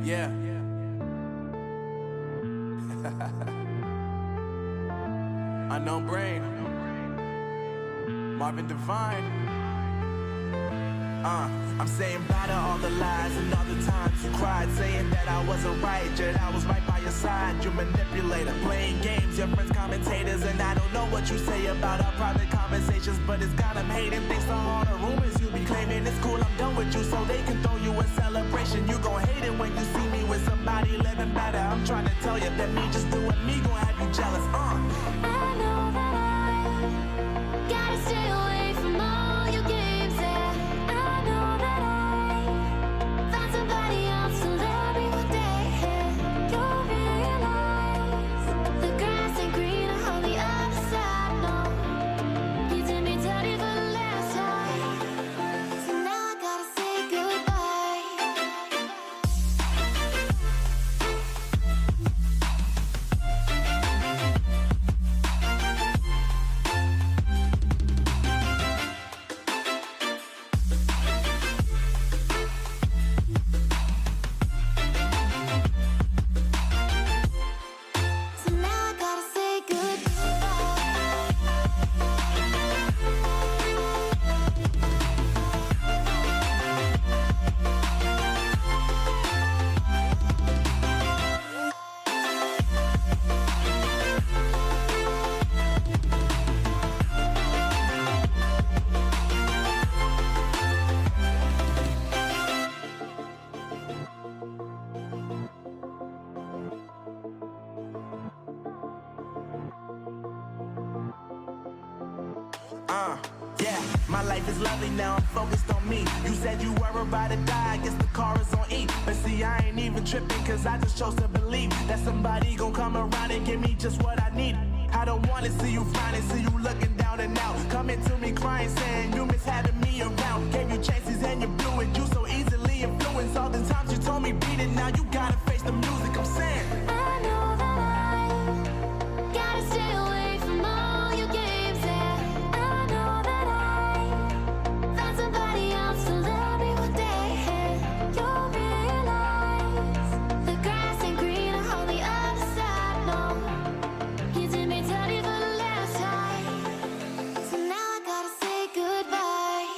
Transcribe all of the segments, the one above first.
Yeah. Unknown Brain. Marvin Devine. I'm saying bye to all the lies and all the times you cried, saying that I wasn't right, yet I was right by your side. You manipulator, playing games, your friends commentators, and I don't know what you say about our private conversations, but it's got them hating. Thanks to all the rumors you be claiming. It's cool, I'm done with you, so they can throw you a celebration. You gon' hate it when you see me with somebody living better. I'm trying to tell you that me just doing me gon' have you jealous. I know that I gotta stay away from all your games. Yeah, I know that I found somebody else to love me one day. You'll realize the grass ain't greener on the other side. No, you did me dirty for the last time, so now I gotta say goodbye. So now I gotta say Yeah, my life is lovely now, I'm focused on me. You said you were about to die, I guess the car is on E. But see, I ain't even tripping, cause I just chose to believe that somebody gon' come around and give me just what I need. I don't wanna see you frowning, see you looking down and out, coming to me crying, saying you miss having me around. Gave you chances and you blew it, you so easily influenced. All the times you told me beat it, now you gotta face the music. I'm saying I know that I gotta stay away from all your games. Yeah, I know that I found somebody else to love me one day. You'll realize the grass ain't greener on the other side. No, you did me dirty for the last time, so now I gotta say goodbye.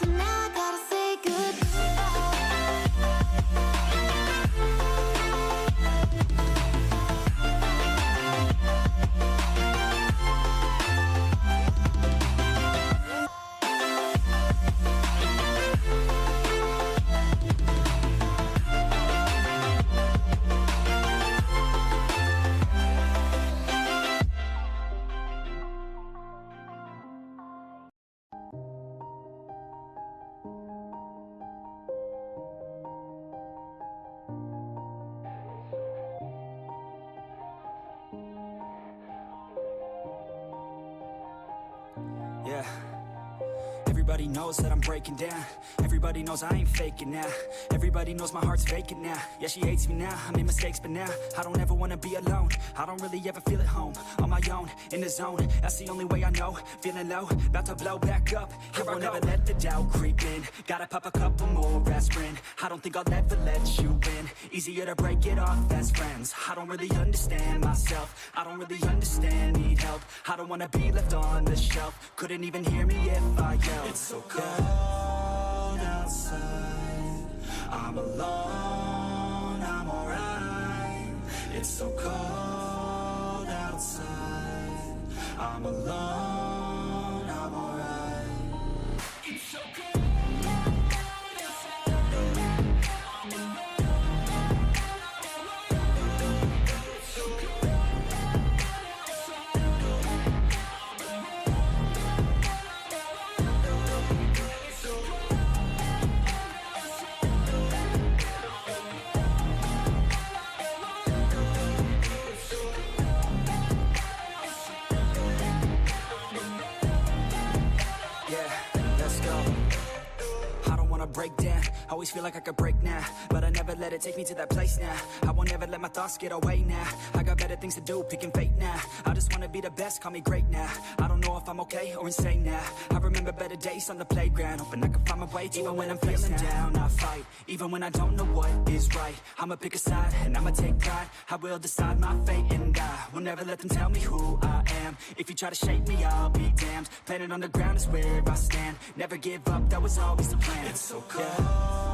So now I gotta say Yeah. Everybody knows that I'm breaking down. Everybody knows I ain't faking now. Everybody knows my heart's vacant now. Yeah, she hates me now, I made mistakes but now I don't ever wanna be alone. I don't really ever feel at home. On my own, in the zone, that's the only way I know. Feeling low, about to blow back up. Here I won't ever let the doubt creep in. Gotta pop a couple more aspirin. I don't think I'll ever let you in. Easier to break it off as friends. I don't really understand myself. I don't really understand, need help. I don't wanna be left on the shelf. Couldn't even hear me if I yelled. It's so cold outside, I'm alone, I'm alright. It's so cold outside, I'm alone, I'm alright. It's so cold. again. Always feel like I could break now, but I never let it take me to that place now. I won't ever let my thoughts get away now. I got better things to do, picking fate now. I just wanna be the best, call me great now. I don't know if I'm okay or insane now. I remember better days on the playground, hoping I can find my way. Even when I'm feeling down, I fight. Even when I don't know what is right, I'ma pick a side and I'ma take pride. I will decide my fate and I will never let them tell me who I am. If you try to shape me, I'll be damned. Planet on the ground is where I stand. Never give up, that was always the plan. It's so cold